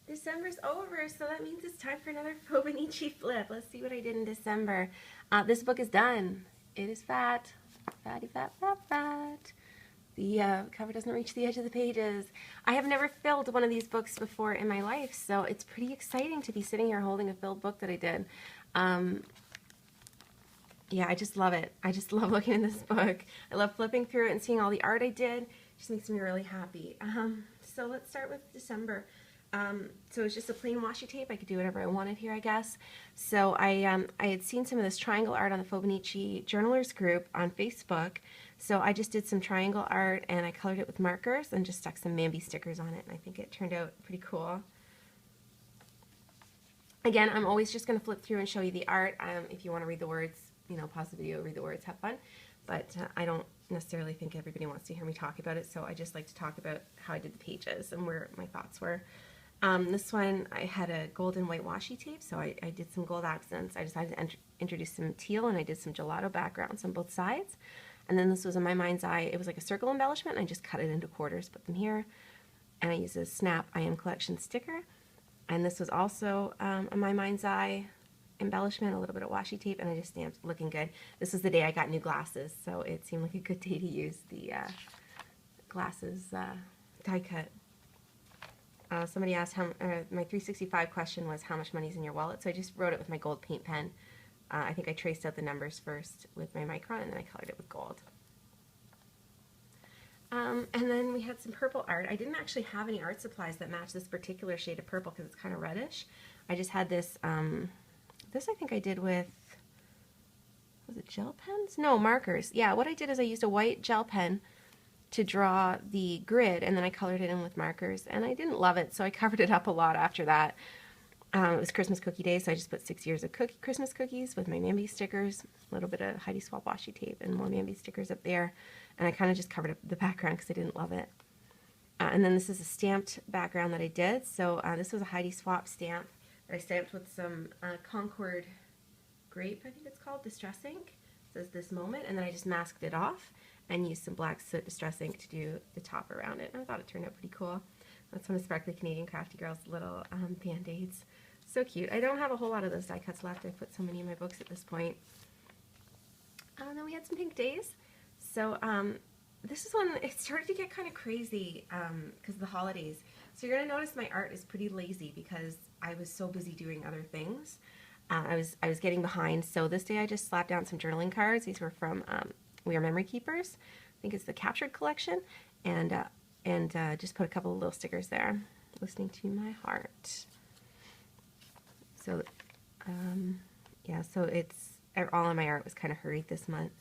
December's over, so that means it's time for another Fauxbonichi flip. Let's see what I did in December. This book is done. It is fat. Fatty, fat, fat, fat. The cover doesn't reach the edge of the pages. I have never filled one of these books before in my life, so it's pretty exciting to be sitting here holding a filled book that I did. Yeah, I just love it. I just love looking at this book. I love flipping through it and seeing all the art I did. It just makes me really happy. So let's start with December. So it's just a plain washi tape. I could do whatever I wanted here, I guess. So I had seen some of this triangle art on the Fauxbonichi journalers group on Facebook. So I just did some triangle art and I colored it with markers and just stuck some Mambi stickers on it. And I think it turned out pretty cool. Again, I'm always just going to flip through and show you the art. If you want to read the words, you know, pause the video, read the words, have fun. But I don't necessarily think everybody wants to hear me talk about it, so I just like to talk about how I did the pages and where my thoughts were. This one, I had a gold and white washi tape, so I did some gold accents. I decided to introduce some teal, and I did some gelato backgrounds on both sides. And then this was in my mind's eye. It was like a circle embellishment, and I just cut it into quarters, put them here. And I used a Snap I Am Collection sticker. And this was also a my mind's eye embellishment, a little bit of washi tape, and I just stamped looking good. This was the day I got new glasses, so it seemed like a good day to use the glasses die cut. Somebody asked how my 365 question was how much money's in your wallet, so I just wrote it with my gold paint pen. I think I traced out the numbers first with my micron, and then I colored it with gold. And then we had some purple art. I didn't actually have any art supplies that match this particular shade of purple because it's kind of reddish. I just had this, this I think I did with, was it gel pens? No, markers. Yeah, what I did is I used a white gel pen to draw the grid, and then I colored it in with markers, and I didn't love it, so I covered it up a lot after that. It was Christmas cookie day, so I just put 6 years of Christmas cookies with my Mambi stickers, a little bit of Heidi Swapp washi tape, and more Mambi stickers up there, and I kind of just covered up the background because I didn't love it. And then this is a stamped background that I did, so this was a Heidi Swapp stamp that I stamped with some Concord Grape, I think it's called, Distress ink. It says This Moment, and then I just masked it off and used some black soot Distress ink to do the top around it. And I thought it turned out pretty cool. That's one of Sparkly Canadian Crafty Girl's little band-aids. So cute. I don't have a whole lot of those die cuts left. I put so many in my books at this point. And then we had some pink days. So this is when it started to get kind of crazy because of the holidays. So you're going to notice my art is pretty lazy because I was so busy doing other things. I was getting behind. So this day I just slapped down some journaling cards. These were from We Are Memory Keepers. I think it's the Captured collection. And just put a couple of little stickers there. Listening to My Heart. So, yeah, so it's all of my art was kind of hurried this month.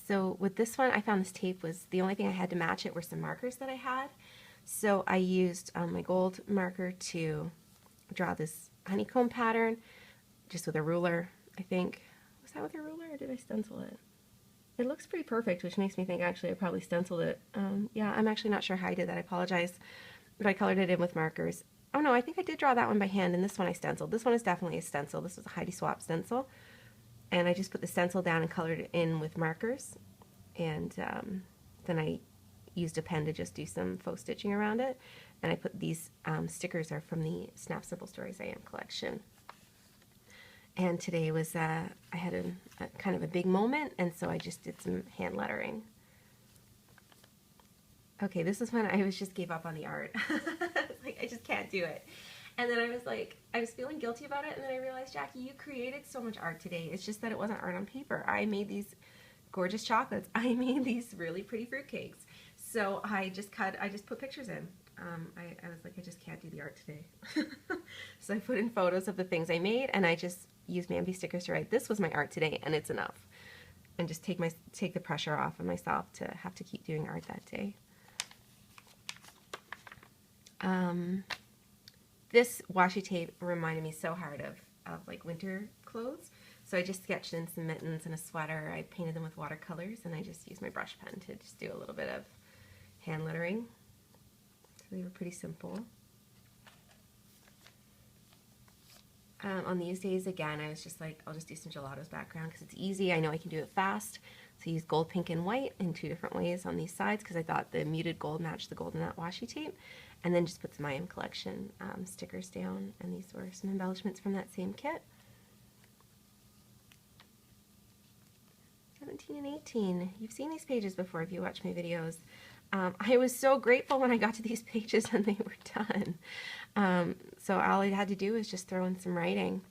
So with this one, I found this tape was the only thing I had to match it were some markers that I had. So I used my gold marker to draw this honeycomb pattern, just with a ruler, I think. Was that with a ruler or did I stencil it? It looks pretty perfect, which makes me think actually I probably stenciled it. Yeah, I'm actually not sure how I did that. I apologize. But I colored it in with markers. Oh no, I think I did draw that one by hand, and this one I stenciled. This one is definitely a stencil. This was a Heidi Swapp stencil. And I just put the stencil down and colored it in with markers. And then I used a pen to just do some faux stitching around it. And I put these stickers are from the Snap Simple Stories I Am collection. And today was, I had a kind of a big moment, and so I just did some hand lettering. Okay, this is when I just gave up on the art. Like, I just can't do it. And then I was like, I was feeling guilty about it, and then I realized, Jackie, you created so much art today. It's just that it wasn't art on paper. I made these gorgeous chocolates. I made these really pretty fruitcakes. So I just put pictures in. I was like, I just can't do the art today. So I put in photos of the things I made, and I just used Mambi stickers to write, this was my art today, and it's enough. And just take the pressure off of myself to have to keep doing art that day. This washi tape reminded me so hard of like winter clothes. So I just sketched in some mittens and a sweater. I painted them with watercolors, and I just used my brush pen to just do a little bit of hand lettering. So they were pretty simple. On these days, again, I was just like, I'll just do some gelatos background because it's easy. I know I can do it fast. So I used gold, pink, and white in 2 different ways on these sides because I thought the muted gold matched the gold in that washi tape. And then just put some IM collection stickers down. And these were some embellishments from that same kit. 17 and 18. You've seen these pages before if you watch my videos. I was so grateful when I got to these pages and they were done. So all I had to do was just throw in some writing.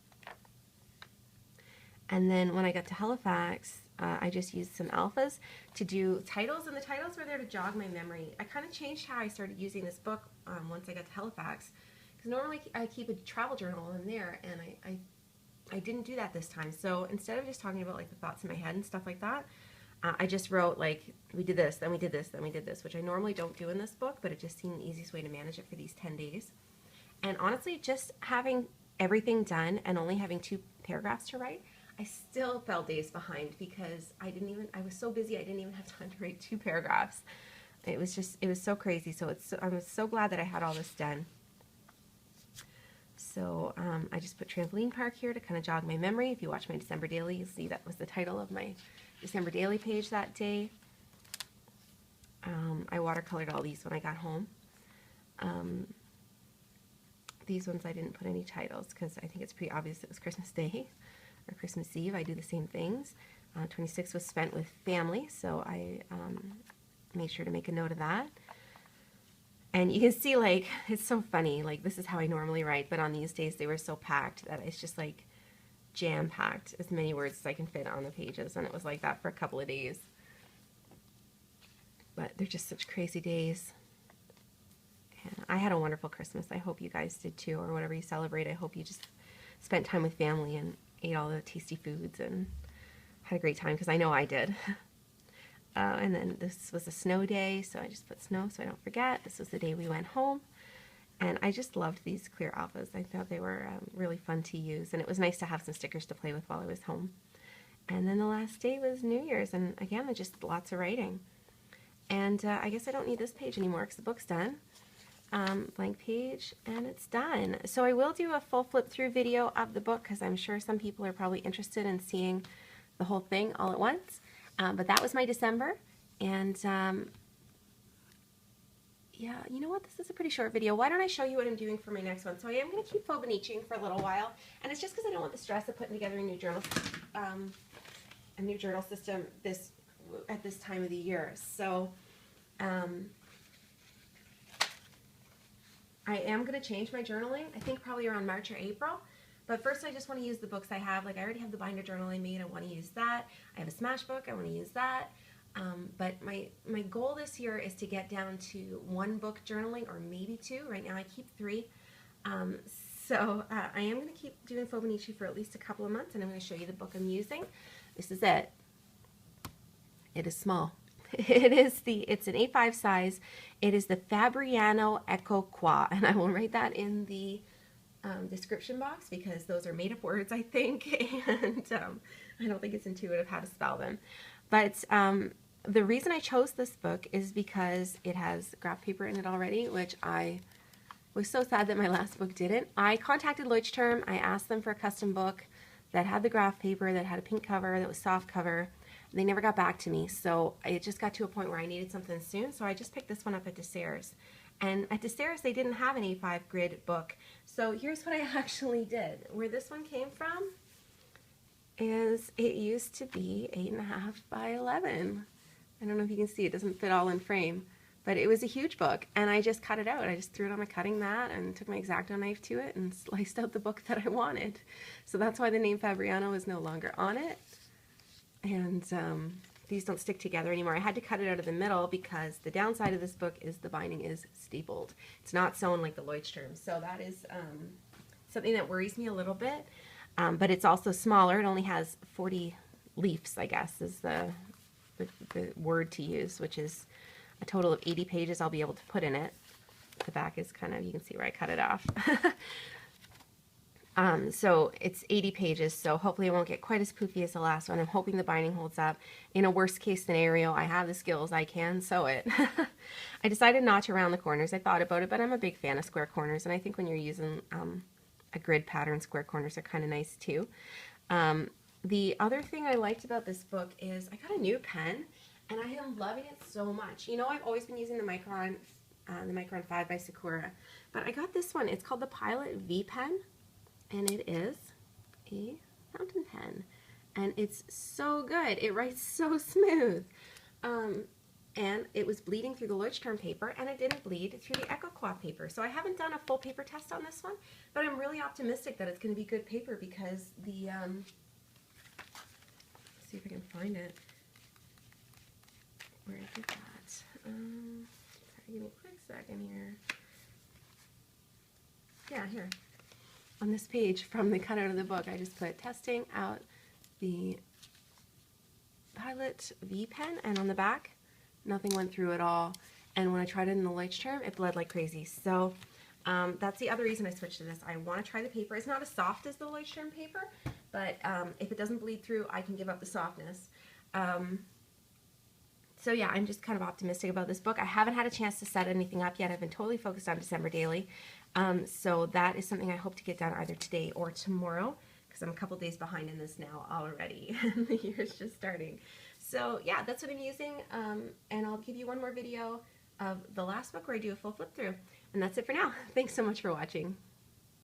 And then when I got to Halifax, I just used some alphas to do titles, and the titles were there to jog my memory. I kind of changed how I started using this book once I got to Halifax, because normally I keep a travel journal in there, and I didn't do that this time. So instead of just talking about like the thoughts in my head and stuff like that, I just wrote like, we did this, then we did this, then we did this, which I normally don't do in this book, but it just seemed the easiest way to manage it for these 10 days. And honestly, just having everything done and only having 2 paragraphs to write, I still fell days behind because I was so busy I didn't even have time to write 2 paragraphs. It was so crazy. So I was so glad that I had all this done. So I just put Trampoline Park here to kind of jog my memory. If you watch my December Daily, you'll see that was the title of my December Daily page that day. I watercolored all these when I got home. These ones I didn't put any titles because I think it's pretty obvious it was Christmas Day or Christmas Eve. I do the same things. 26 was spent with family, so I made sure to make a note of that. And you can see, like, it's so funny. Like, this is how I normally write, but on these days they were so packed that it's just like jam-packed, as many words as I can fit on the pages, and it was like that for a couple of days. But they're just such crazy days. And I had a wonderful Christmas. I hope you guys did too, or whatever you celebrate. I hope you just spent time with family and ate all the tasty foods and had a great time, because I know I did. And then this was a snow day, so I just put snow so I don't forget. This was the day we went home. And I just loved these clear alphas. I thought they were really fun to use, and it was nice to have some stickers to play with while I was home. And then the last day was New Year's, and again, just lots of writing. And I guess I don't need this page anymore because the book's done. Blank page, and it's done. So I will do a full flip through video of the book because I'm sure some people are probably interested in seeing the whole thing all at once. But that was my December, and yeah, you know what? This is a pretty short video. Why don't I show you what I'm doing for my next one? So I am going to keep Fauxbonichiing for a little while, and it's just because I don't want the stress of putting together a new journal system at this time of the year. So I am going to change my journaling, I think probably around March or April. But first I just want to use the books I have. Like, I already have the binder journal I made. I want to use that. I have a Smash book. I want to use that. But my goal this year is to get down to 1 book journaling, or maybe 2. Right now I keep 3. So I am going to keep doing Fauxbonichi for at least a couple of months, and I'm going to show you the book I'm using. This is it. It is small. It's an A5 size. It is the Fabriano Ecoqua, and I will write that in the description box because those are made up words, I think, and I don't think it's intuitive how to spell them. But the reason I chose this book is because it has graph paper in it already, which I was so sad that my last book didn't. I contacted Leuchtturm. I asked them for a custom book that had the graph paper, that had a pink cover, that was soft cover. They never got back to me, so it just got to a point where I needed something soon, so I just picked this one up at Desairs. And at Desairs, they didn't have an A5 grid book, so here's what I actually did. Where this one came from is it used to be 8.5 by 11. I don't know if you can see, it doesn't fit all in frame, but it was a huge book, and I just cut it out. I just threw it on my cutting mat and took my X-Acto knife to it and sliced out the book that I wanted. So that's why the name Fabriano is no longer on it. And these don't stick together anymore. I had to cut it out of the middle because the downside of this book is the binding is stapled. It's not sewn like the Leuchtturm. So that is something that worries me a little bit. But it's also smaller. It only has 40 leaves, I guess, is the word to use, which is a total of 80 pages I'll be able to put in it. The back is kind of, you can see where I cut it off. So it's 80 pages, so hopefully it won't get quite as poofy as the last one. I'm hoping the binding holds up. In a worst case scenario, I have the skills, I can sew it. I decided not to round the corners. I thought about it, but I'm a big fan of square corners, and I think when you're using a grid pattern. Square corners are kind of nice too. The other thing I liked about this book is I got a new pen, and I am loving it so much. You know, I've always been using the Micron 5 by Sakura, but I got this one. It's called the Pilot V Pen, and it is a fountain pen, and it's so good. It writes so smooth. And it was bleeding through the Leuchtturm paper, and it didn't bleed through the Ecoqua paper. So I haven't done a full paper test on this one, but I'm really optimistic that it's going to be good paper because the, let's see if I can find it. Where I did that. Sorry, give me a quick second here. Yeah, here. On this page from the cutout of the book, I just put testing out the Pilot V Pen, and on the back, nothing went through at all. And when I tried it in the Leuchtturm, it bled like crazy. So that's the other reason I switched to this. I want to try the paper. It's not as soft as the Leuchtturm paper, but if it doesn't bleed through, I can give up the softness. So yeah, I'm just kind of optimistic about this book. I haven't had a chance to set anything up yet. I've been totally focused on December Daily. So that is something I hope to get done either today or tomorrow, because I'm a couple days behind in this now already. The year's just starting. So yeah, that's what I'm using, and I'll give you one more video of the last book where I do a full flip through. And that's it for now. Thanks so much for watching.